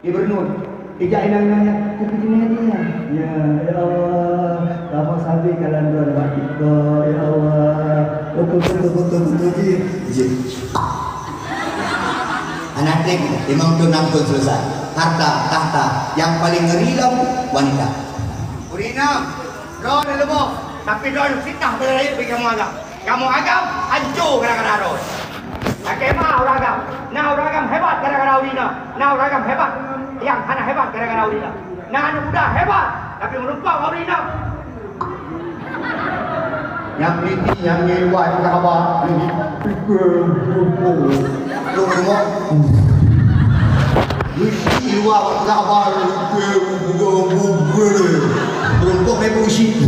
Gubernur. Ijak inang-inangnya, tapi gini ya. Ya Allah, kamu sampai kalian berdua kita, ya Allah. Betul ji. Anak nek 56 tahun selesai. Harta, tahta, yang paling ngerilam wanita. Urina, roh dan lemah. Tapi roh fitnah berlari bagi kamu agam. Kamu agam, hancur gara-gara roh. Bagaimana orang agam? Nah orang agam hebat gara-gara urina. Nah orang agam hebat. Yang anak hebat gara-gara urina. Nah anak muda hebat. Tapi melupa urina. Yang peliti, yang nyewat, yang apa? Lu rumah. Jiwa kabar Beruntung revolusi.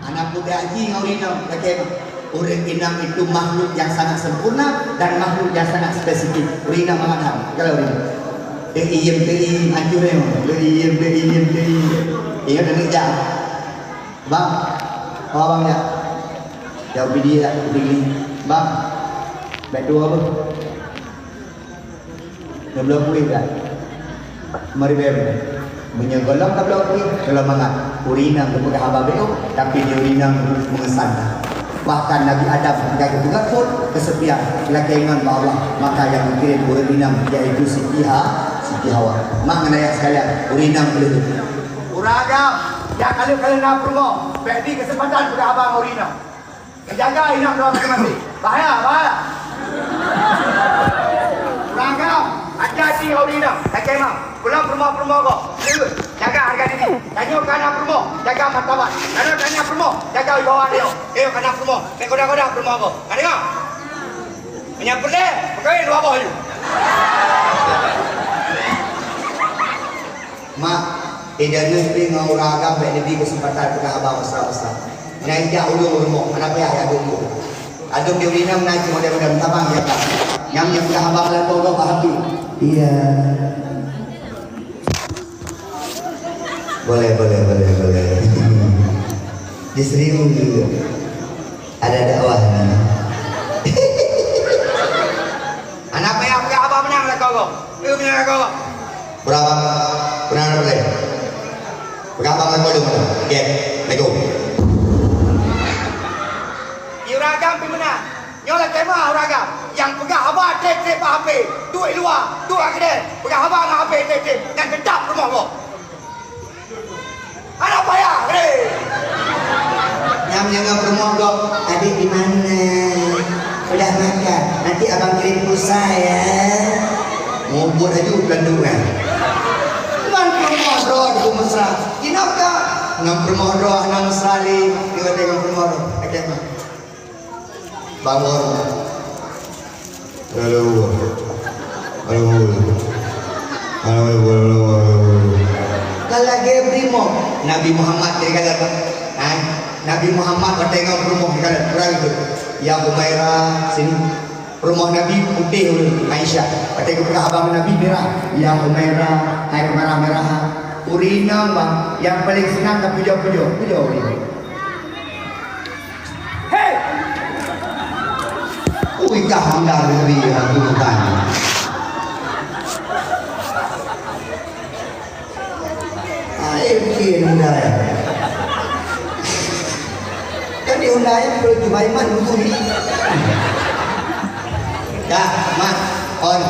Anak muda haji ngaurina bagaimana? Orang inang itu makhluk yang sangat sempurna dan makhluk yang sangat spesifik. Urina mengadam. Kalau urina. Iyem hancur memang. Iyem. Ingat dan ijak. Bang. Bang ya. Jauh dia begini. Bang. Baik dua apa? 12 kuih kan? Mari bebe. Menyegolong ke blok kuih dalam mangat. Urina kepada haba beo, tapi dia urina mengesan. Bahkan Nabi Adam ketika kebuka pun kesepian. Kelakian Allah, maka yang mengirim urina yaitu Siti Hawa. Mak ayah sekalian, urina boleh. Uragam, yang kalian nak promo, bagi kesempatan kepada haba urina. Menjaga inam doa masing-masing. Bahaya. Uragam. Hati-hati kau ni dah. Tak kemang. Pulang rumah-rumah kau. Jaga harga diri. Tanya kanak rumah. Jaga martabat. Tanya rumah. Jaga wibawa dia. Kanak rumah. Kodak-kodak rumah kau. Kau tengok. Banyak boleh. Pekawin dua bawah you. Mak. Jangan beri ngau ragam. Baik lebih kesempatan kepada abang besar-besar. Naiknya ulung rumah. Anak payah yang dulu. Adum dia ulinam naik model-model tabang dia tak. Yang kepada abang lah kau hati. Iya. Boleh. Di Seribu juga ada dakwah. Anak payah pakai abang menang lah kau. Menang kau. Berapa? Menang boleh. Pakai abang lah kau dulu. Okey, lego. Uragam pemenang. Nyolah kemah uragam. Yang pegang abang trip HP. Duit luar. Duit kedai. Pegang abang dengan HP trip. Dan kedap rumah kau. Anak payah. Yang jangan rumah kau. Adik di mana? Udah makan. Nanti abang kirim pulsa ya. Ngobot aja kandungan. Man rumah doa di mesra. Kenapa? Ngam rumah doa nang sali. Dia tengok rumah doa. Akhirnya. Bangun. Halo. Kalau lagi primo Nabi Muhammad dia kata, Nabi Muhammad bertengok rumah dia kata kurang itu. Ya Humairah sini. Rumah Nabi putih Aisyah. Bertengok ke abang Nabi merah. Ya Humairah, hai merah-merah. Urina bang, yang paling senang ke puja urina. Ikah hendak lebih bukan. Mungkin undai. Kan di undai perlu kebaikan untuk ini. Dah, mak, on.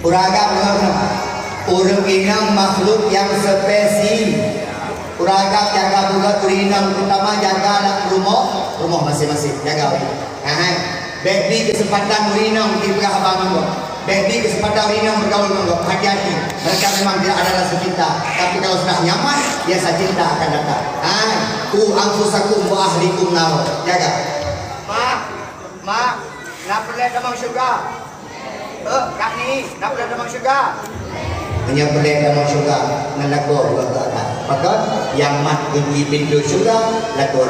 Uragam orang inang makhluk yang spesial. Uragam jaga buka urinam terutama jaga anak rumah masing-masing jaga. Bagi kesempatan urinam di belah abang kau. Bagi kesempatan urinam bergaul dengan kau. Hati-hati. Mereka memang tidak ada rasa cinta. Tapi kalau sudah nyaman, biasa cinta akan datang. Ku anfusakum wa ahlikum nar. Jaga. Mak, nak pergi demam syurga. Kak ni, nak pergi demam syurga. Hanya pergi demam syurga. Dengan lagu Allah. Maka yang mat kunci pintu syurga lagu.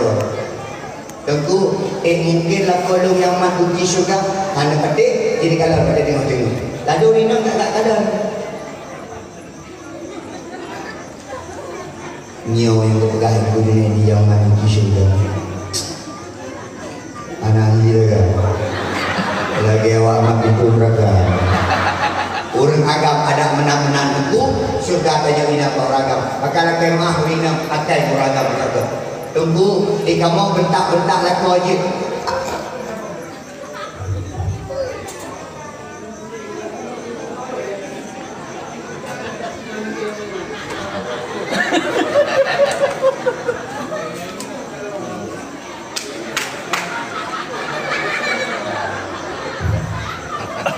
Tengku, mungkinlah kolong yang mat kunci syurga hanya petik, jadi kalau pada tengok-tengok. Lalu Rina tak kadang. Nyo yang berpegang ibu dunia di yang mat kunci syurga. Anak dia kan. Lagi awak mat pintu neraka. syurga tanya ina beragam. Bakal kemah ina akan beragam kata. Tunggu di kamu bentak-bentak lah kau je.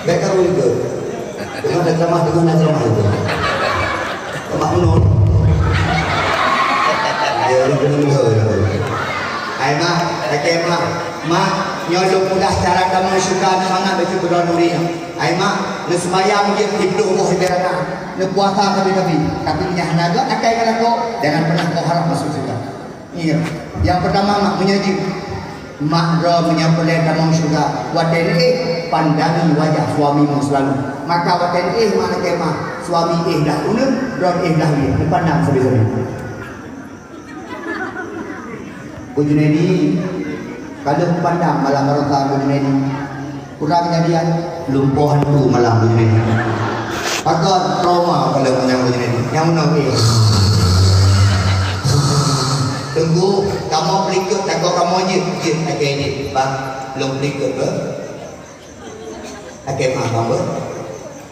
Baik kau itu. Dengan ada ceramah itu. Ceramah menol. Dia menol. Ai mah, tak mah nyolong mudah cara kamu suka semangat baca Quran nuri. Ai mah nu sembahyang je tidur boh ibaratna. Nu puasa tapi nyahnaga akai kana kau jangan pernah kau harap masuk surga. Iya. Yang pertama mak menyaji mahra menyapelai kamu surga. Waten pandangi wajah suamimu selalu. Maka waten mana kemah suami dah unun, ron dah dia dipandang sebesar Junedi kalau pandang malam mereka Junedi kurang kejadian lumpuhan tu malam Junedi agak trauma kalau malam Junedi yang menang tunggu kamu pelikut takut kamu je pakai ini bang belum pelikut ke pakai mah kamu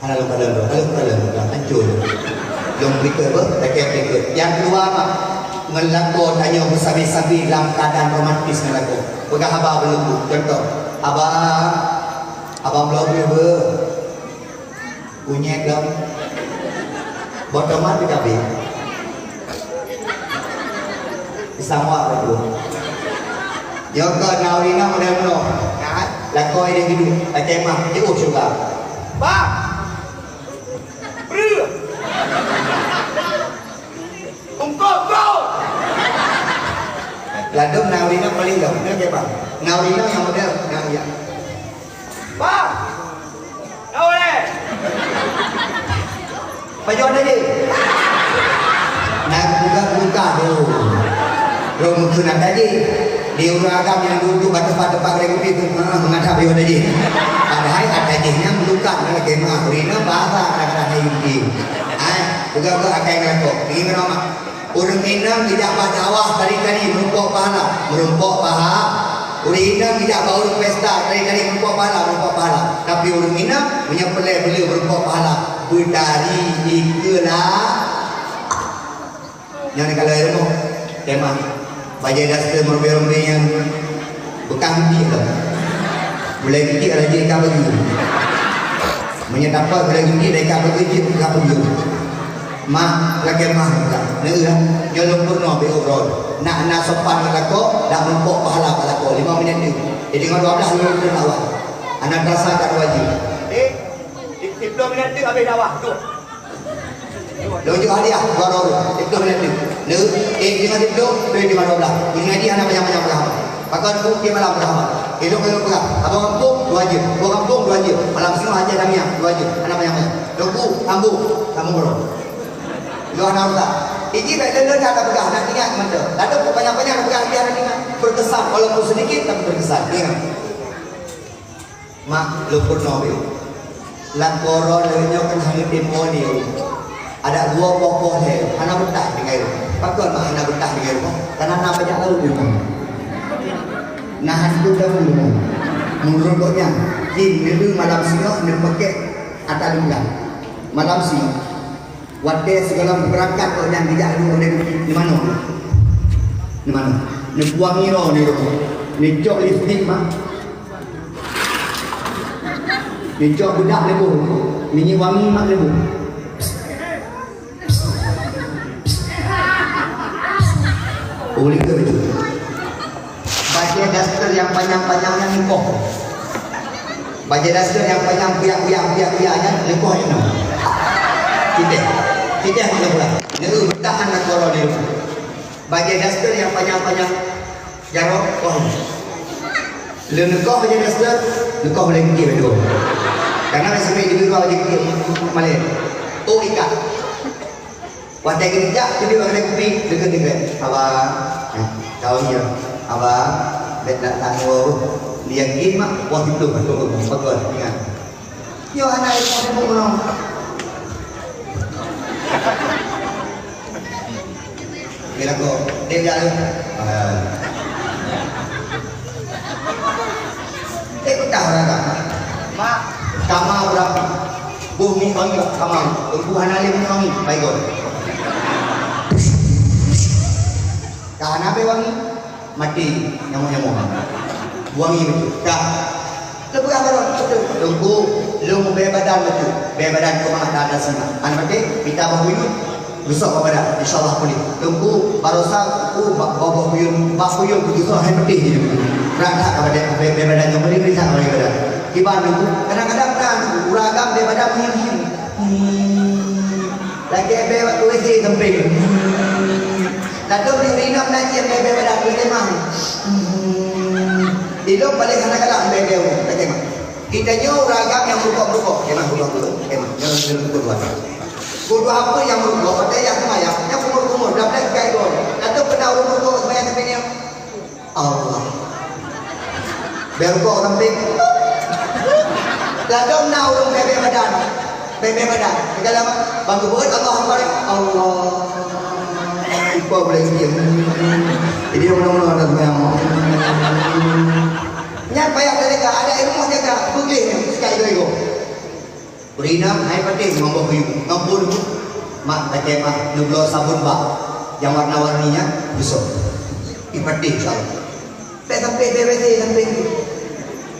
halau hancur belum pelikut ke pakai pelikut yang kedua mah ngelakon hanya bersabi-sabi dalam keadaan romantis ngelakon. Pegah abah belum contoh. Abah belum punya dalam bodomat PKB. Sama itu. Jika naurina model lakon dia hidup, tema dia juga. Bah, beri. Ladum naurina paling dah, benar ke bang? Naurina yang model, ya. Bang, naure. Baju ada ni. Nak buka tu. Rom kena tadi. Di orang agam yang duduk pada pakai kopi tu menghadap dia tadi. Padahal ada jihnya melukat dalam kemah. Naurina bahasa kadang-kadang Hindi. Juga akan ngakok. Ini nama. Orang Minang tidak berjawah kali-kali merumpok pahala. Orang Minang tidak bawa pesta kali-kali merumpok pahala. Tapi orang Minang menyepelai beliau merumpok pahala. Berdari ikulah. Yang kalau ilmu tema baca dasar merumbe yang bukan henti lah. Boleh henti kalau dia ikan bagi. Menyatakan boleh henti dia ikan bagi dia ikan bagi. Mak lagi mah enggak nyolong purno be obrol nak sopan melako dak mempok pahala palako 5 minit ni jadi dengan 12 minit awal anak rasa tak wajib 10 minit tu habis dawah tu Dojo hadiah baru 10 minit tu dengan 10 tu dengan 12 ini ngaji anak banyak-banyak berapa pakai tu ke malam berapa elok berapa abang kampung 2 je abang kampung 2 je malam semua aja damia 2 je anak banyak-banyak doku kampung kamu bro Luar nauta. Ini baik tak ada pegang nak ingat mana. Ada banyak-banyak pegang dia nak ingat. Berkesan walaupun sedikit tapi berkesan. Ingat. Mak lumpur nabi. Lakoron lenyok kan hanya timoni. Ada 2 pokok he. Anak betah dengan itu. Pakon mak anak betah dengan itu. Karena anak banyak tahu dia. Nahan tu dahulu. Menurutnya, ini malam siang ni pakai atas lingkar. Malam siang. Wadah segala berangkat kalau yang tidak ada di mana? Di mana? Ni buang niro ni tu. Ni cok listrik mah. Ni cok budak lebu. Ni wangi mak lebu. Boleh ke betul? Baca daster yang panjang-panjangnya nikoh. Baca daster yang panjang piak-piaknya nikoh ini. Tidak mana pula. Itu bertahan nak korang dia. Bagi daster yang panjang-panjang jarok kau. Lekau bagi daster, lekau boleh pergi betul. Karena sampai di luar aja pergi Malay. Oh ikat. Wadah kerja jadi orang pergi dekat-dekat. Abang, kau ni abang, betul tangguh. Dia gimak waktu itu betul ingat. Yo anak itu pun Dia jalan. Tahu raga. Mak, kamar berapi. Bumi wangi kamar. Tuhan alim wangi. Baik god. Kahana apa wangi? Mati nyamuk-nyamuk. Wangi betul. Dah. Lepas apa betul? Tunggu, lu mau badan betul. Badan kau mah tak ada sini. Anak mati, kita bahuyun. Besok kepada insyaallah boleh. Tunggu barosa bawa buyun begitu hai putih gitu. Berangkat kepada badan yang beri bisa oleh badan. Kiban itu kadang-kadang kan uragam badan menghim. Lagi bawa tulis di tempel. Lalu dirinam nanti badan tulis mah. Hidup balik kadang-kadang badan bagaimana? Kita nyu uragam yang berukok-berukok, kemah berukok, kemah jangan berukok. Kudu apa yang merugok, ada yang semayang, yang kumur-kumur, dapat kayak gol. Atau kena merugok semayang ke sini. Allah. Berugok samping. Lalu nak urung bebe badan. Segala bangku buat Allah Akbar. Allah. Ibu boleh diam. Jadi orang-orang ada semayang. Nyak payah mereka, ada ilmu jaga, bugih sekali lagi. Urinam hai penting ngomong biu ngampun mak tak mah nublo sabun bak yang warna-warninya busuk penting insyaallah sampai DWT sampai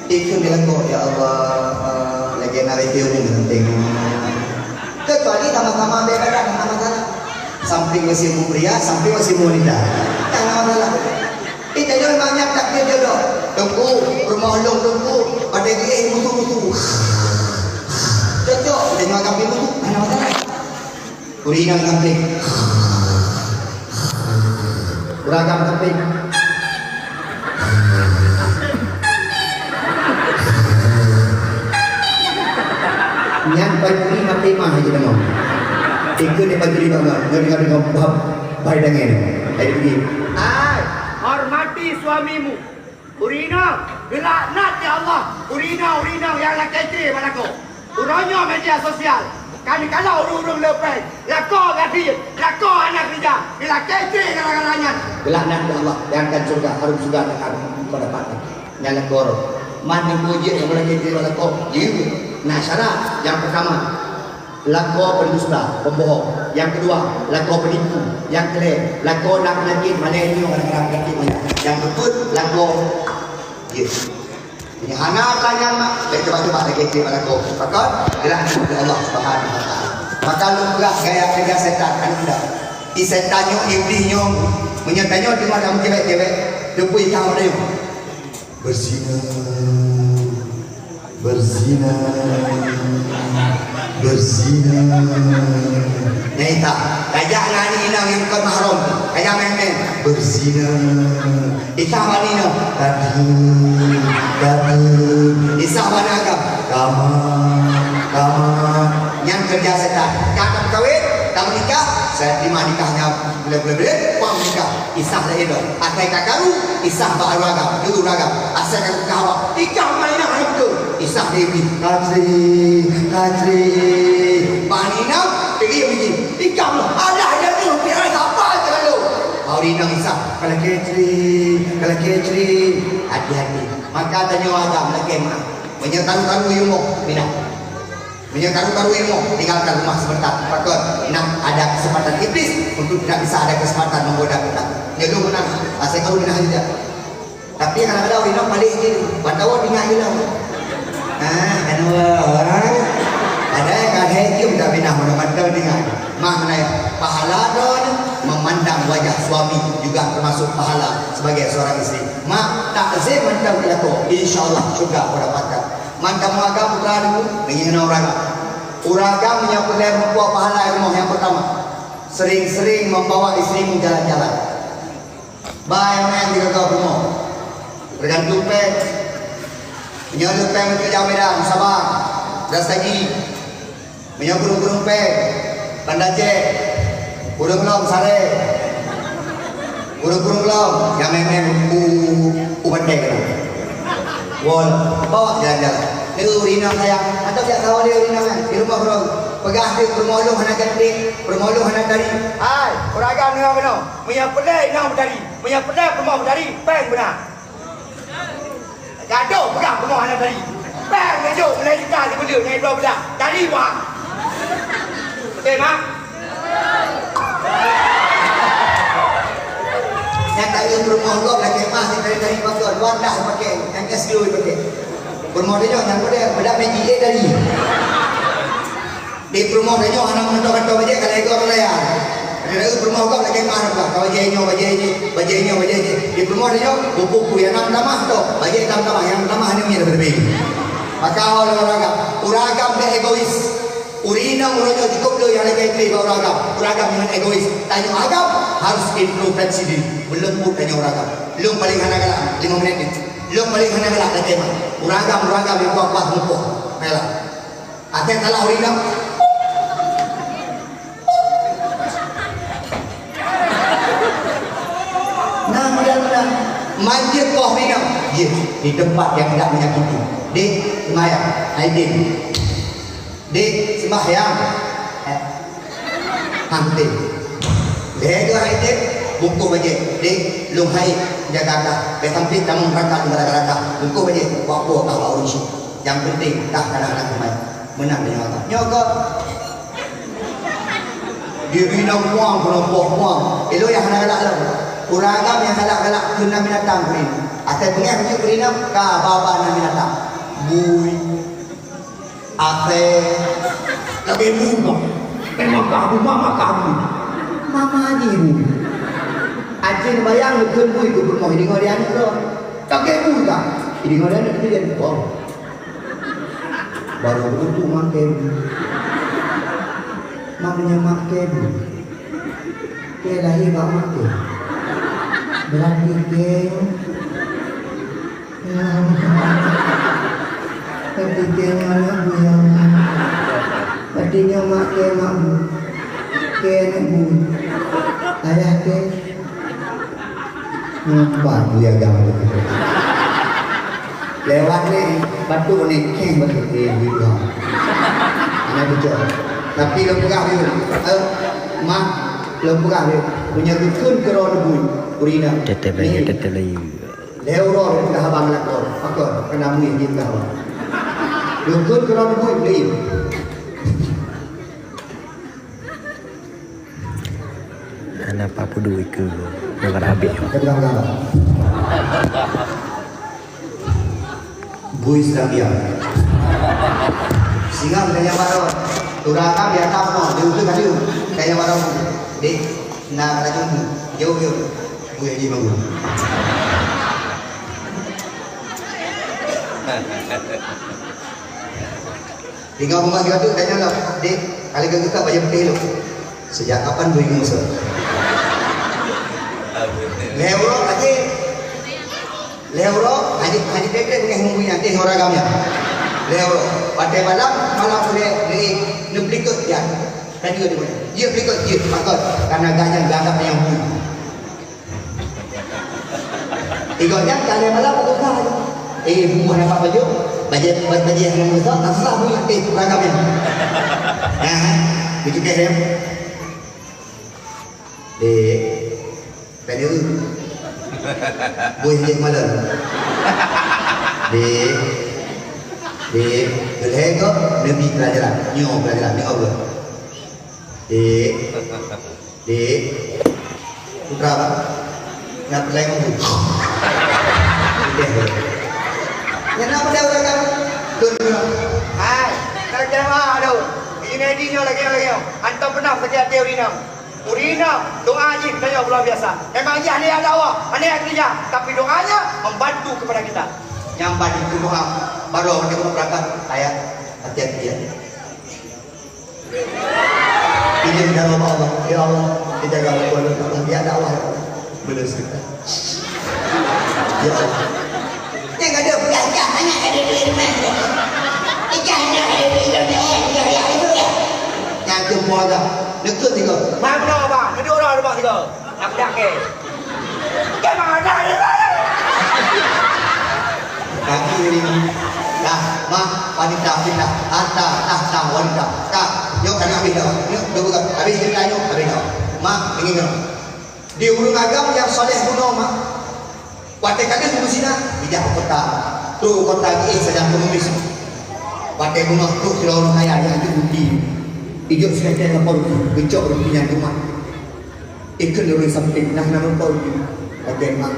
ikut bilang kok ya Allah lagi narik ilmu penting kecuali sama-sama beda sama-sama samping masih pria samping masih wanita jangan masalah kita jangan banyak takdir jodoh tunggu rumah long tunggu pada dia mutu-mutu cocok dengan kambing itu mana masalah uringan kambing uragam kambing yang bagi mati mah aja demo ikut dia bagi banget dengan bab baik dengan ayo pergi hormati suamimu urina gelaknat ya Allah urina yang nak kecil pada kau uronyo media sosial kan kalau urung-urung lepas lako gadis lako anak kerja bila kecil kadang-kadangnya gelaknat ya Allah yang akan surga harus surga akan mendapatkan nyala goro mana puji yang boleh kecil lako nah syarat yang pertama lako pendusta pembohong yang kedua lako penipu yang ketiga lako nak penyakit mana ini orang-orang penyakit yang keempat lako ini anak tanya mak, coba-coba lagi cerita pada kau. Maka gerak kepada Allah Subhanahu Wa Taala. Maka lu gerak gaya kerja setan kan tidak. Setannya iblisnya menyertanya di mana cewek-cewek depui tahu dia. Berzina. Nyata, kajak ngani inang yang bukan mahram, kajak men berzina. Isah manino, kadu. Isah managam, kama. Yang kerja setan, cakap kawin, tak menikah, saya terima nikahnya bulan-bulan, pang nikah. Isah lah itu, atai kakaru, isah baharu agam, dulu agam, asal kau kawa, nikah mana yang betul. Isah dewi, Katri, Panina, pergi begini. Ikam ada tu, biar apa terlalu. Paulinang Isah, kalau Katri, hati-hati. Maka tanya agam lagi mah, menyekaru-karu ilmu, tidak. Menyekaru-karu ilmu, tinggalkan rumah sebentar. Maka nak ada kesempatan iblis untuk tidak bisa ada kesempatan menggoda kita. Jadi benar, asal kalau tidak saja. Tapi kadang-kadang orang balik ini, bantawa tinggal hilang. Kan orang ada yang ada itu sudah pindah mana-mana dengan makna pahala don memandang wajah suami juga termasuk pahala sebagai seorang istri. Mak takzim mandang kelaku, insyaallah syurga kau dapatkan. Mandang agama putra dulu dengan orang. Uragam yang boleh membuat pahala ilmu yang pertama. Sering-sering membawa istrimu jalan-jalan. Baik yang digagal rumah. Bergantung pet. Menyalur peng ke Medan, Sabang, Rastagi, menyalur burung peng, Banda Aceh, burung long Sare, burung long yang memang ubat peng, wall bawa jalan-jalan. Dia urinam saya. Atau tak tahu dia urinam kan? Di rumah bro. Pegah dia permolong hana ganding, permolong hana dari. Hai, orang agam dengar benar. Punya pedai nak berdari. Punya pedai permah berdari. Peng benar. Gaduh pegang permah hana dari. Peng gaduh mulai juga si benda naik belah belah. Dari wah. Betul mak? Yang tak ada permah kau dah kemah ni dari pakai. Wadah pakai. Yang SDO pakai. Permah dia yang bedak meji dari. Di permah dia hana mentok-mentok baje kalau ekor raya. Ada permah kau lagi mana kau? Kau baje. Di permah dia buku yang enam tamah tu. Baje enam tamah yang tamah ni punya lebih. Maka uragam dia egois. Urina urojo cukup lo yang lagi kiri uragam yang egois. Tanya agam harus introspeksi diri. Belum pun tanya uragam. Belum paling hana galak 5 minit ni. Belum paling hana galak lagi mah. Uragam yang kuat mumpuk. Mela. Aten salah urina. Mudah-mudahan manjir kau minum di tempat yang tidak menyakiti. Dek sembahyang, Aidin. Dek sembahyang, Hantin. Lega Aidin, buku baje. Dek lung hai jaga dah. Betampit tamu rangka negara-negara. Buku baje, buku tak urus. Yang penting dah kadang-kadang sembahyang. Menang dengan Allah. Nyokot. Diri nak puang, puang. Elo yang galak lah. Uragam yang galak-galak kena binatang kurin. Atai pengeh punya kurinam ka baba na binatang. Bui. Atai lagi bunga. Memang kamu mama kamu. Mama ni bu. Ajin bayang lekun bui ku rumah ini ngorian tu. Tak ke bui ka. Ini ngorian itu dia bom. Baru untuk makan. Maknya makan. Ke lahir kau makan. Berarti geng tapi geng anak yang artinya mak ke makmu ke anak bu ayah ke ngapa bu ya gambar begitu lewat ni batu ni keng batu ni gitu anak bujur tapi lepegah dia mak lepegah dia punya dukun kerana bui urina Tetelayu leuro dah habang lakor pakor kena mui dia kau dukun kerana bui beli anak papu duit ke negara habis kata bui Islamia singa kaya maro turaka biasa mo diutu kali kaya maro de na rajun yo bui haji bangun tinggal rumah kita tu tanya lah dek kali kita bayar putih lo sejak kapan bui ngusur leuro haji pekre punya hubungi nanti oragamnya leuro pada malam boleh beli neplikut ya tadi dia plikut dia pakot karena gajah gagap yang bui igotnya kali malam betul buah dapat baju yang besar tak salah bui oragamnya begitu kan dek tadi bui yang malam dek boleh kok lebih pelajaran nyo pelajaran ni apa dek putra apa yang pelai mampu yang nak pada orang kamu Hai, kalau jemaah aduh. Ini dinyo lagi. Antum pernah kerja teori nam. Urina, doa haji tanya luar biasa. Memang haji ahli dakwah, ahli kerja, tapi doanya membantu kepada kita. yang bantu doa baru orang yang berangkat ayat hati-hati ya. Pilih dalam Allah, ya Allah, kita jaga Allah, biar dakwah belas kita. Ya Allah. Yang ada belajar banyak ada duit mana? Ikan ada duit itu ya. Yang kemuaga, dekat tiga. Mai benar apa? Ada orang ada tiga. Aku dah ke. Ke mana? Kaki ini Dah, mak wanita pindah. Harta, tahta wanita. Kak, yuk kan habis dah. Yuk, dah buka. Habis cerita yuk, habis dah. Mak, ingin kau. Di urung agam yang soleh kuno mak. Watai kadang kuno sini, bijak kota. Tu kota ini sedang pengemis. Watai kuno tu selalu kaya yang itu budi. Ijuk sekalian lapor, becok rupiah rumah. Ikut orang samping nak nama kau ni. Watai mak.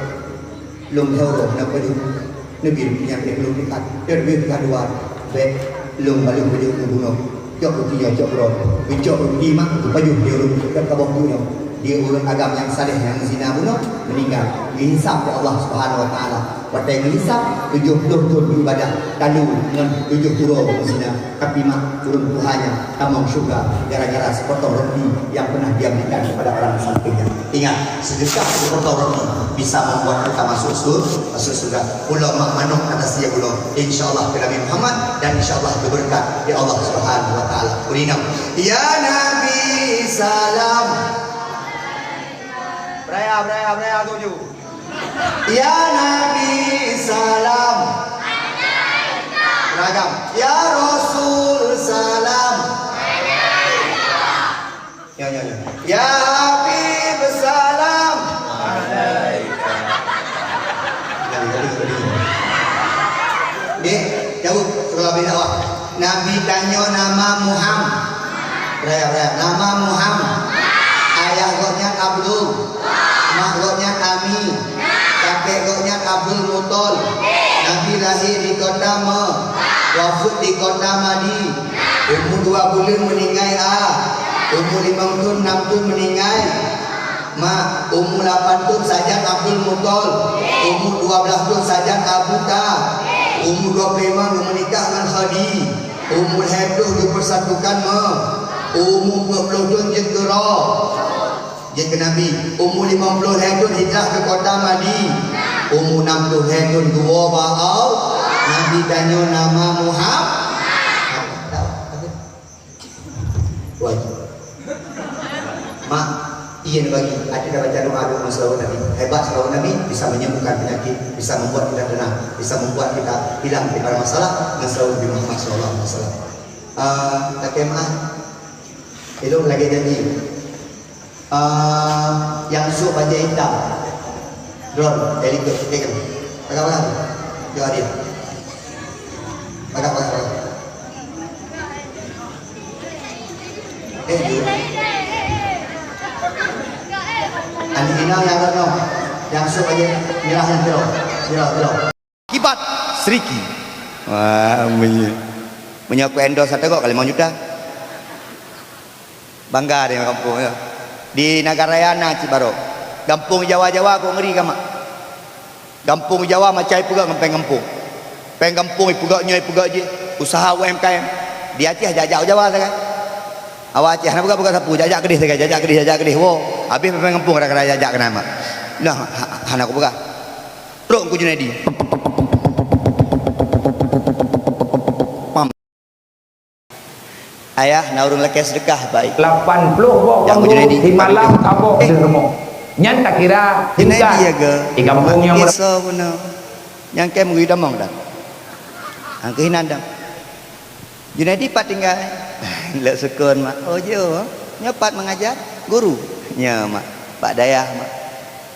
Lom theo rồi nó phải đúng nó bị nhà để lom đi cắt cho nó bị cắt đuôi về lom mà lom phải dùng cùng nó cho cái gì cho rồi vì cho đi mắc phải dùng nhiều lom kan kabong tu yang dia orang agama yang saleh yang zina bunuh meninggal dihisap oleh Allah Subhanahu wa taala pada dihisap 70 tahun ibadah lalu dengan 70 tahun zina tapi mak turun Tuhannya tamam syurga gara-gara sepotong roti yang pernah dia berikan kepada orang sampingnya ingat sedekah sepotong roti bisa membuat kita masuk surga pulau mak manuk atas dia pulau insyaallah Nabi Muhammad dan insyaallah berberkat di Allah Subhanahu wa taala urinam ya Nabi salam Beraya tuju. Ya Nabi salam. Beragam. Ya Rasul salam. Ya. Ya Habib salam. Dek, jauh sekolah bina awak. Nabi tanya nama Muhammad. Beraya. Nama Muhammad. Ayah godnya Abdul. Mak godnya Ami, kakek godnya Abdul Mutol. Nabi lahir di kota Mekah, wafat di kota Madi. Umur 2 bulan meninggal umur 5 tahun 6 tahun meninggal. Mak umur 8 tahun saja Abdul Mutol, umur 12 tahun saja Abu Ta, umur 25 menikah dengan Khadi, umur 20 dipersatukan umur 20 tahun jekera. Jadi Nabi umur 50 tahun hijrah ke kota Madi. Umur 60 tahun dua bau. Nabi tanya nama Muhammad. Wajib. Mak, iya bagi. Ada baca doa selawat Nabi. Hebat selawat Nabi bisa menyembuhkan penyakit, bisa membuat kita tenang, bisa membuat kita hilang dari masalah. Selawat Nabi Muhammad sallallahu alaihi wasallam. Tak kemah. Itu lagi janji. Yang sup baca hitam drone delikut tekan pakai jawab dia pakai anjina yang no yang sup aja merah yang telo kibat seriki wah punya endorse satu kok kali mau juta bangga dengan kampung ya. Di Nagarayana Cibarok. Kampung Jawa-Jawa aku ngeri kan mak. Kampung Jawa macam pegak ngempeng kampung. Peng kampung pegaknya pegak je. Usaha UMKM. Di Aceh jajak Jawa kan. Awak Aceh nak buka sapu jajak kedih kan jajak kedih. Wo, habis peng kampung kadang-kadang jajak kena mak. Nah, han aku buka. Truk ku Junaidi. Ayah naurung laki sedekah baik 80 bok di malam tabok di rumah nyan tak kira tinggal di kampung yang so puno yang kem gui damong dah angke hinan dah Junaidi pat tinggal lek sekon mak oh jo nyopat mengajar guru nya mak Pak Dayah mak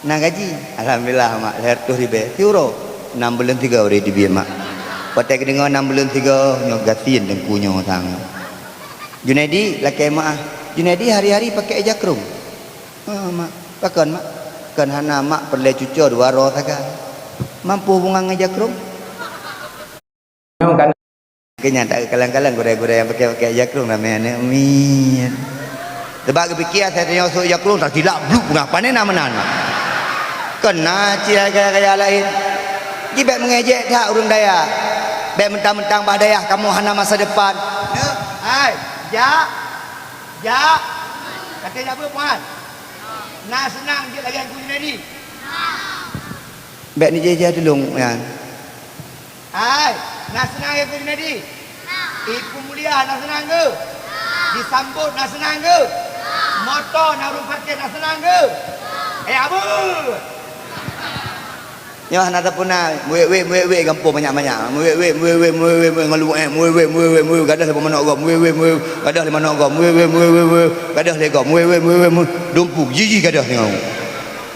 nang gaji alhamdulillah mak lahir tuh ribe euro 6 bulan 3 ore di biar mak patek dengan 6 bulan 3 nyok gatin dan kunyo tang Junaidi laki mak Junaidi hari-hari pakai jakrum mak pakai mak kan hana mak perle cucu 2 roh takkan mampu bunga ngajakrum kan kenya tak kalang-kalang gore-gore yang pakai jakrum namanya amin sebab kepikir saya tanya so jakrum tak silap bluk bunga panen namanan mak kena cia gaya lain jibek mengejek tak urang daya bek mentang-mentang bah daya kamu hana masa depan hai ya katanya apa puan nak senang je lagi aku Junaidi bek ni je dulu ya hai nak senang aku Junaidi ibu mulia nak senang ke disambut nak senang ke motor nak urung parkir nak senang ke apa Nyo hana tapuna we gampung banyak-banyak. We ngalu we gadah le mana gom we gadah le mana gom we gadah le gom we dumpu jiji gadah ni ngau.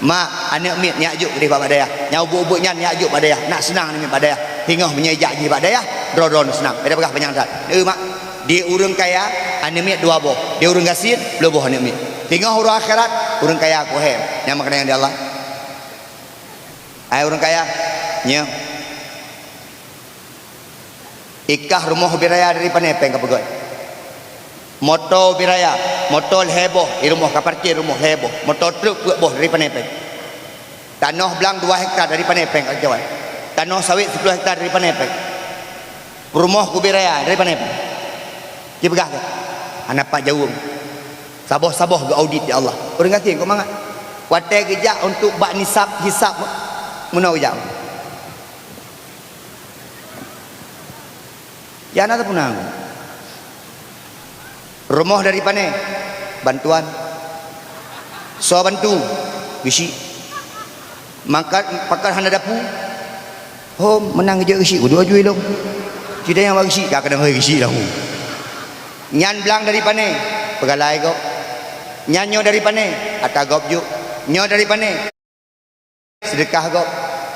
Mak anak mit nyak juk di pada ya. Nyau bubuk nyan nyak juk pada ya. Nak senang ni pada ya. Hingga menyejak ji pada ya. Dron senang. Ada pegah panjang tat. Mak dia urang kaya anak mit dua boh. Dia urang gasin dua boh anak mit. Hingga huru akhirat urang kaya aku hem. Yang makna yang di Allah. Ai orang kaya nya ikah rumah biraya dari Panepeng ke Pegoy. Motor biraya, motor heboh di rumah ka parkir rumah heboh. Motor truk boh dari Panepeng. Tanah belang 2 hektar dari Panepeng ke Jawa. Tanah sawit 10 hektar dari Panepeng. Rumah ku biraya dari Panepeng. Ki pegah ke? Anak pak jauh. Saboh-saboh ke audit ya Allah. Orang kata kau mangat. Watai kejak untuk bak nisab hisab munau jam. Ya nak punang. Rumah dari pane bantuan. So bantu bisi. Mangkat pakar hana dapu. Oh menang je isi dua juil long. Tidak yang bagi isi kak kadang isi dah. Nyan belang dari pane pegalai kau. Nyanyo dari pane atagop juk. Nyo dari pane sedekah kau.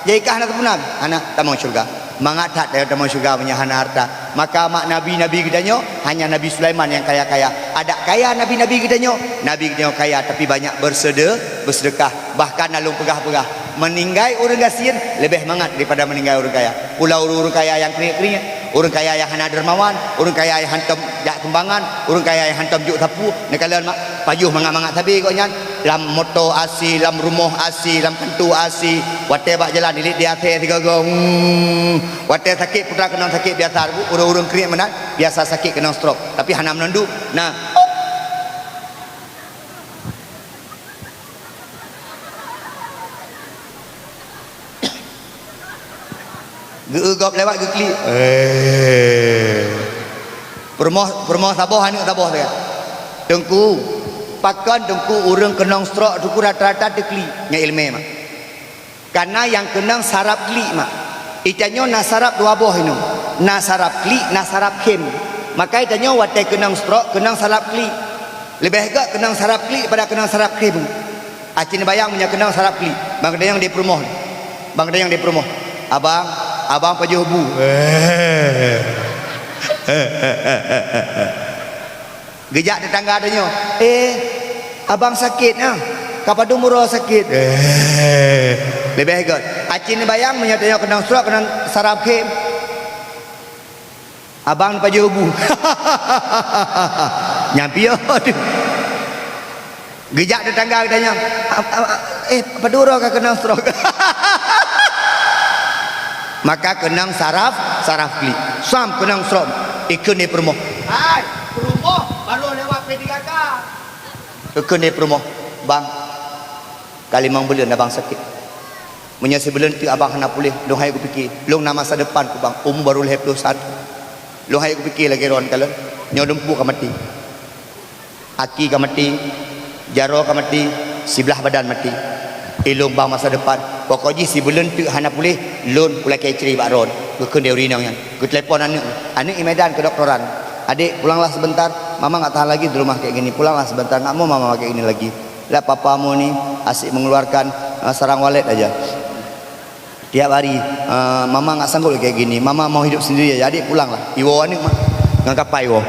Jadi kah nak punang anak tamu syurga. Mangat tak dari tamu syurga punya hana harta. Maka mak nabi-nabi kita nyo hanya Nabi Sulaiman yang kaya-kaya. Ada kaya nabi-nabi kita nyo. Nabi kita nyo kaya tapi banyak bersedekah. Bahkan nalung pegah-pegah. Meninggai orang gasir lebih mangat daripada meninggai orang kaya. Pulau orang kaya yang keringat-keringat, orang kaya yang hana dermawan, orang kaya yang hantam jak kembangan, orang kaya yang hantam juk tapu. Nekalan mak pajuh mangat-mangat tapi kau nyan lam motor asi, lam rumah asi, lam kantu asi, watai bak jalan dilit di atas 3 gong. Watai sakit putra kena sakit biasa, urang-urang keringat menat biasa sakit kena stroke. Tapi hana menandu. Nah, geugop lewat ke klik. Permoh saboh anak saboh dia. Tengku pakan tengku urang kenang stroke tengku rata-rata dekli nya ilmu mak. Karena yang kenang sarap klik mak. Itanyo na sarap dua boh inu. Na sarap klik, na sarap kem. Maka itanyo watai kenang stroke, kenang sarap klik. Lebih gak kenang sarap klik pada kenang sarap kem. Acin bayang punya kenang sarap klik. Bang Dayang di permoh. Bang Dayang di permoh. Abang pajuh bu. Gejak tetangga adanya. Abang sakit ah. Kapadu murah sakit. Lebih hebat. Acin bayang menyatanya kenang surat kenang sarap kem. Abang pajuh bu. Nyampi aduh. Gejak tetangga adanya. Padura ka kenang surat. Maka kenang saraf klik. Sam kenang srom ikun ni permoh. Hai, permoh baru lewat P3K. Ikun ni permoh. Bang, kali mang bulan abang sakit. Menyasi bulan tu abang hana pulih. Long hai aku fikir, long nama masa depan ku bang. Baru 21. Long hai aku fikir lagi ron kalau nyodempu ka mati. Aki ka mati, jaro ka mati, sebelah badan mati. Ilung bang masa depan. Pokoknya si bulan tu hana pulih loan pula keceri bak ron. Kekun dia urinang yang. Ku telefon anak Medan ke doktoran. Adik pulanglah sebentar. Mama enggak tahan lagi di rumah kayak gini. Pulanglah sebentar. Enggak mau mama kayak gini lagi. Lah papamu ni asyik mengeluarkan sarang walet aja. Tiap hari mama enggak sanggup kayak gini. Mama mau hidup sendiri aja. Adik pulanglah. Iwo ni mah ngangkapai wo.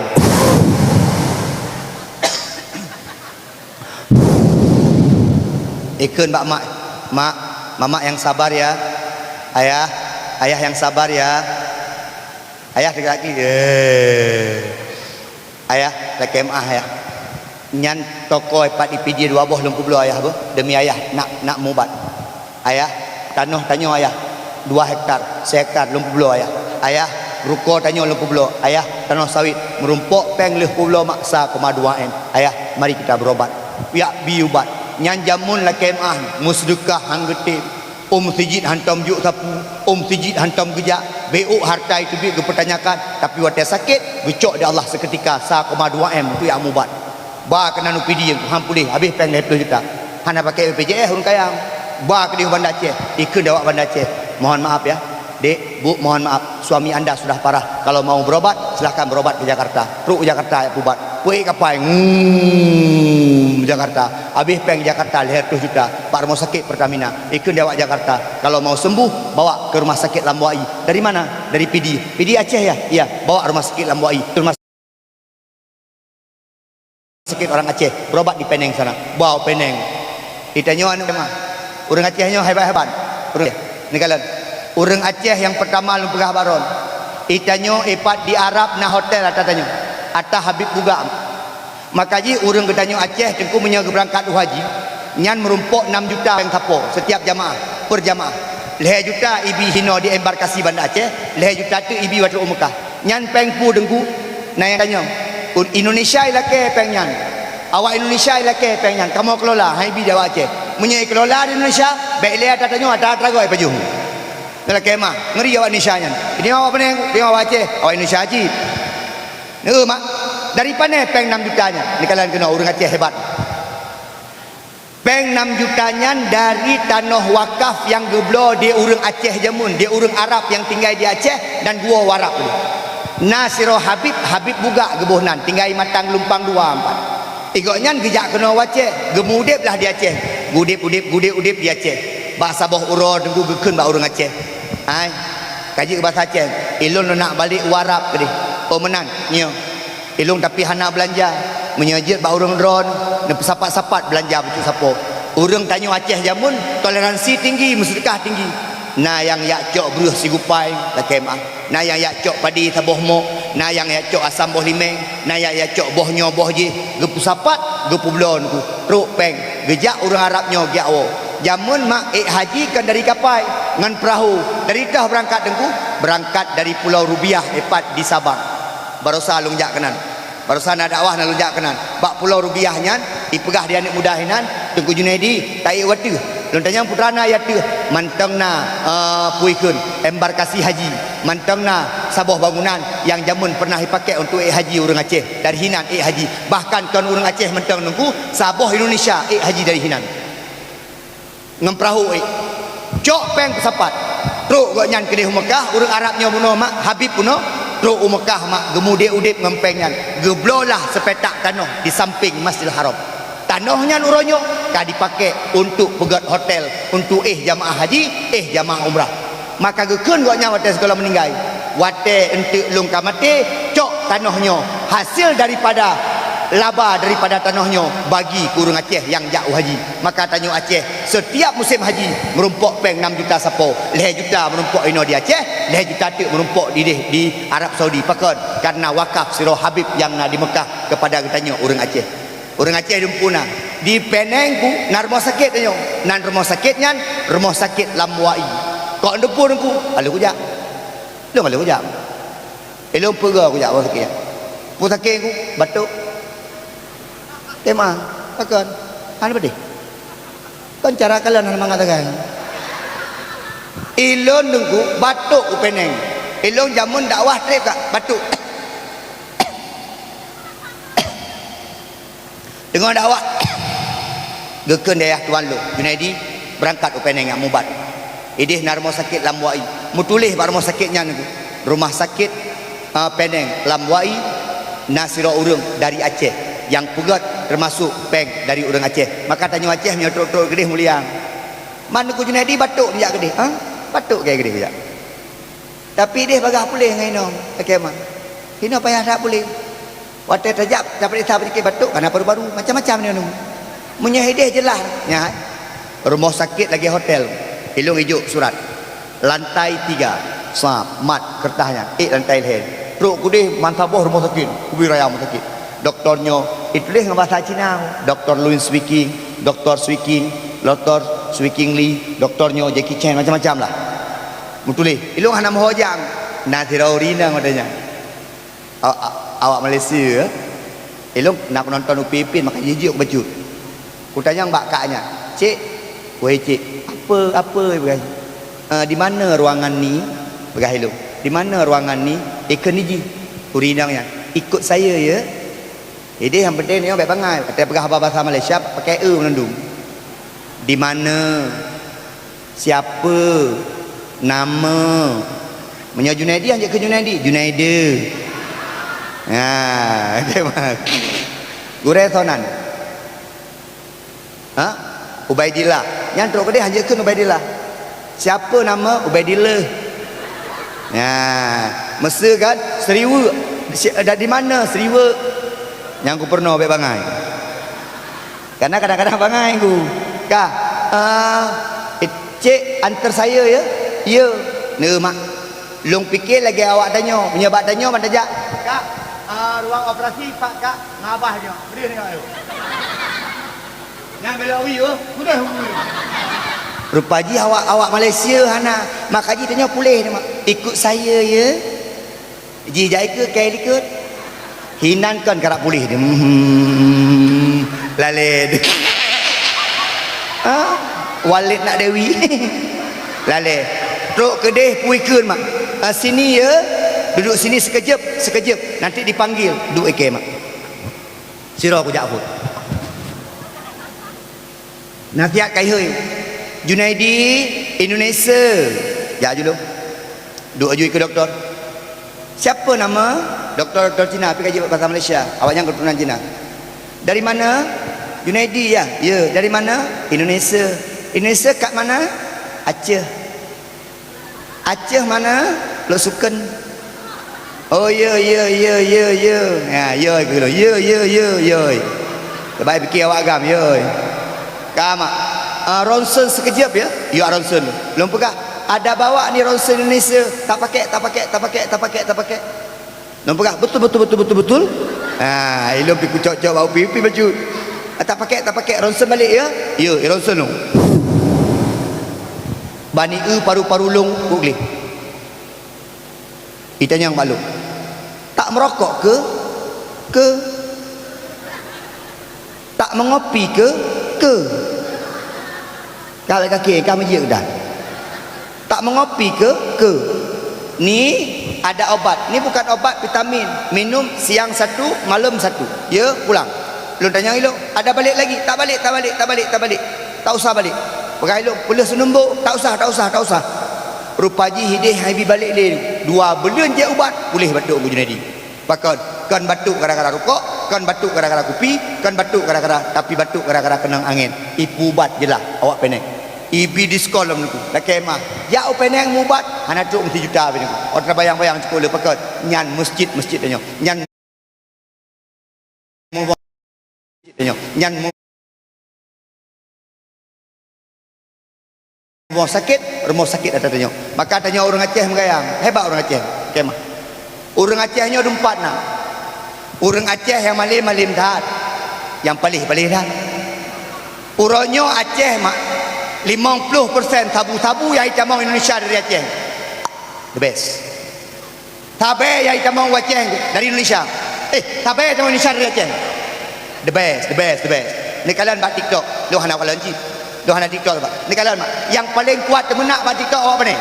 Ikun bak mak mama yang sabar ya. Ayah yang sabar ya. Ayah laki-laki. Ayah laki emah ya. Nyan toko epat IPJ 2 boh lempuk belah ayah apa? Demi ayah nak mubat. Ayah tanah ayah 2 hektar, 1 hektar lempuk belah ayah. Ayah ruko tanyo lempuk belah. Ayah tanah sawit merumpok peng lempuk belah maksa 2 M. Ayah mari kita berobat. Ya biubat. Nyan jamun laki emah musdukah hanggetip. Sijit hantam juk sapu, sijit hantam gejak, beuk harta itu dia kepertanyakan, tapi watai sakit, gecok dia Allah seketika 1,2 M tu yang mubat. Ba kena UPD yang hampulih habis peng lepas kita. Hana pakai BPJS urang kaya. Ba ke di Bandar Aceh, ikut dawak Bandar Aceh. mohon maaf ya. Dek, Bu, mohon maaf, suami anda sudah parah. Kalau mau berobat, silahkan berobat ke Jakarta. Teruk Jakarta ya pubat. Puik kapai, Jakarta. Habis peng Jakarta, leher 2 juta. Pak rumah sakit Pertamina, ikut dia awak Jakarta. Kalau mau sembuh, bawa ke rumah sakit Lambuai. Dari mana? Dari PD. PD Aceh ya? Iya, bawa rumah sakit Lambuai. Rumah sakit orang Aceh, berobat di Penang sana. Bawa Penang. Ditanya anu mah. Orang Acehnya hebat-hebat. Orang ni kalian. Orang Aceh yang pertama lu pegah baron. Itanyo epat di Arab na hotel atatanya. Ata Habib juga. Makaji orang ketanyo Aceh tengku punya berangkat haji. Nyan merumpuk 6 juta yang tapo setiap jamaah per jamaah. 5 juta ibi hino di embarkasi Banda Aceh, 5 juta tu ibi waktu Mekah. Nyan pengpu dengku na yang tanyo. Indonesia ilake pengnyan. Awak Indonesia ilake pengnyan. Kamu kelola hai bi Jawa Aceh. Menyai kelola di Indonesia, baik le atatanya ada tragoi paju. Dalam kemah ngeri awak Indonesia nya. Ini awak Penang, ini awak Aceh, awak Indonesia haji. Mak dari mana peng 6 jutanya? Ni kalian kena orang Aceh hebat. Peng 6 jutanya dari tanah wakaf yang geblo di orang Aceh jamun, di orang Arab yang tinggal di Aceh dan gua warap ni. Nasiro Habib, Habib buka gebuhnan, tinggal matang lumpang 2 4. Igoknya gejak kena Aceh, gemudip lah di Aceh. Gudip di Aceh. Bahasa boh uro tunggu gekun ba orang Aceh. Ai. Kaji ke bahasa Aceh. Ilun nak balik warap ke dia. Oh menan. Nyo. Ilung tapi hana belanja. Menyejit ba orang ron, ne sapat-sapat belanja betul sapo. Urang tanya Aceh jamun toleransi tinggi, sedekah tinggi. Na yang yak cok beruh sigupai la kemah. Na yang yak cok padi taboh mo, na yang yak cok asam boh limeng, na yang yak cok boh nyo boh ji, gepu sapat, gepu blon ku. Truk peng, gejak orang Arabnya giawo. Jamun mak haji kan dari kapai ngan perahu dari tah berangkat dengku berangkat dari Pulau Rubiah epat di Sabang barusan lungjak kanan barusan ada dakwah nak lungjak kanan bak Pulau Rubiah nyan ipegah dia anak muda hinan dengku Junaidi tai watu lontanya putrana ya tu mantengna puikeun embarkasi haji mantengna sabuh bangunan yang jamun pernah dipakai untuk haji orang Aceh dari hinan haji bahkan kan orang Aceh menteng dengku sabuh Indonesia haji dari hinan ngemperahu cok peng kesapat truk gak nyan kedih Mekah orang Arabnya puno mak Habib puno truk Mekah mak gemude udip ngempengan geblolah sepetak tanah di samping Masjidil Haram tanahnya nuronyo ka dipakai untuk pegat hotel untuk jamaah haji jamaah umrah maka gekeun gak nyan wate sekolah meninggal wate entuk lung kamate cok tanahnya hasil daripada laba daripada tanahnya bagi kurang Aceh yang jauh haji maka tanya Aceh setiap musim haji merumpuk peng 6 juta sapo 5 juta merumpuk ino di Aceh 5 juta tu merumpuk di Arab Saudi pakon karena wakaf Siro Habib yang di Mekah kepada tanya orang Aceh dumpuna di Penang ku na rumah sakit tanya nan rumah sakitnya rumah sakit Lambuai kok ndepun ku alu kujak lu alu kujak elong pega kujak rumah sakit pusakit ku batuk tema akan anu bade kan cara kalian mengatakan ilon dengku batuk ku Penang ilon jamun dakwah trip kak batuk dengan dakwah gekeun daya tuan lu Junaidi berangkat ku Penang yang mubat idih na rumah sakit Lambuai mutulih ba rumah sakitnya niku rumah sakit Penang Lambuai nasiro urang dari Aceh yang pugat termasuk peng dari orang Aceh maka tanya Aceh punya truk gede mulia mana ku Junaidi batuk dia gede batuk kayak gede dia tapi dia bagah pulih ngai nong kemah hino payah tak pulih wate tajak dapat kita beri batuk karena baru-baru macam-macam ni nong menyahidih jelas nya rumah sakit lagi hotel ilung ijuk surat lantai 3 sap mat kertasnya lantai lain truk gede mantaboh rumah sakit kubi raya rumah sakit doktornya itulah dengan bahasa Cina Dr. Luin speaking Dr. speaking Dr. speaking Lee doktornya Jackie Chan macam-macam lah mutulih ilung hana mohojang nasiraurina katanya awak Malaysia ilung nak nonton Upipin maka jijik baju ku tanya mbak kaknya cik weh cik apa di mana ruangan ni begah ilung di mana ruangan ni ikan niji urinangnya ikut saya ya. Jadi yang penting ni baik bangai. Kata pegah bahasa Malaysia pakai menundung. Di mana? Siapa? Nama. Menyo Junaidi hanya ke Junaidi. Junaida. Ha, okay, Gure Thonan. Ha? Ubaidillah. Yang teruk ke dia hanya ke Ubaidillah. Siapa nama Ubaidillah? Ya, Mesir kan? Seriwa. Dari mana Seriwa? Yang aku pernah ambil bangai. Karena kadang-kadang bangai aku. Kak, cik antar saya ya. Ya. Ne mak. Long fikir lagi awak tanya. Menyebab tanya mana tak? Kak, ruang operasi Pak Kak ngabah dia. Beri tengok ayo. Yang bela wi yo. Sudah. Rupaji awak Malaysia hana. Mak haji tanya pulih mak. Ikut saya ya. Ji jai ke kai ikut. Hinankan karak pulih dia. Laled. Walid nak dewi. Laled. Teruk kedih puikeun mak. Sini ya. Duduk sini sekejap. Nanti dipanggil. Duduk eke mak. Sirah aku Jaafur. Nasihat kai hơi. Junaidi Indonesia. Ya dulu. Duduk aju ke doktor. Siapa nama? Doktor Cina pergi kaji bahasa Malaysia. Awaknya keturunan Cina. Dari mana? Junaidi ya. Ya, dari mana? Indonesia. Indonesia kat mana? Aceh. Aceh mana? Lo Sukan. Oh ya. Ya ke lo. Ya. Terbaik fikir awak agam ya. Kama. Ronsen sekejap ya. Ya ronsen. Belum pegah. Ada bawa ni ronsen Indonesia. Tak pakai. Belum pegah. Betul. Ilmu pergi cocok bau pipi baju. Tak pakai ronsen balik ya. Ya, ronsen lu. Bani paru-paru long boleh. Itanya yang balu. Tak merokok ke? Tak mengopi ke? Kalau kaki kami je dah. Tak mengopi ke? Ni ada obat. Ni bukan obat vitamin. Minum siang satu, malam satu. Ya, pulang. Lu tanya elok, ada balik lagi? Tak balik. Tak usah balik. Pakai elok, boleh senumbuk. Tak usah. Rupaji hidih habi balik dia. 2 bulan je ubat, boleh batuk aku Junaidi. Pakon, kan batuk gara-gara rokok, kan batuk gara-gara kopi, kan batuk gara-gara tapi batuk gara-gara kena angin. Ipu ubat je lah awak peneng. Ibi diskon lah menurutku. Dah kemah. Ya peneng mubat, hana cuk mesti juta menurutku. Orang bayang-bayang sekolah pakon. Nyan masjid tanya. Nyan rumah sakit ada tanya. Maka tanya orang Aceh menggayang. Hebat orang Aceh. Kemah. Orang Acehnya ada 4 nak. Orang Aceh yang malim dah. Yang palih dah. Uronyo Aceh mak 50% tabu-tabu yang hitam Indonesia dari Aceh. The best. Tabe yang hitam Aceh dari Indonesia. Tabe yang Indonesia dari Aceh. The best. Ni kalian buat TikTok. Lu hana kalian ji. Lu hana TikTok pak. Ni kalian mak. Yang paling kuat temenak buat TikTok awak apa ni?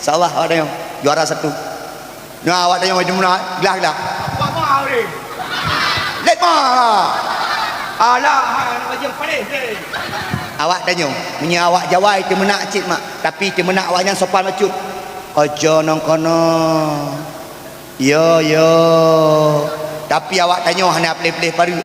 InsyaAllah awak tengok. Juara 1. Nah awak tengok macam mana? Gelah. Apa mau ni? Let ma. Alah, macam paling ni. Awak tanya. Punya awak jawai temenak cik mak. Tapi temenak awaknya sopan macut. Ojo nong kono. Yo. Tapi awak tanya hana pelih-pelih paru.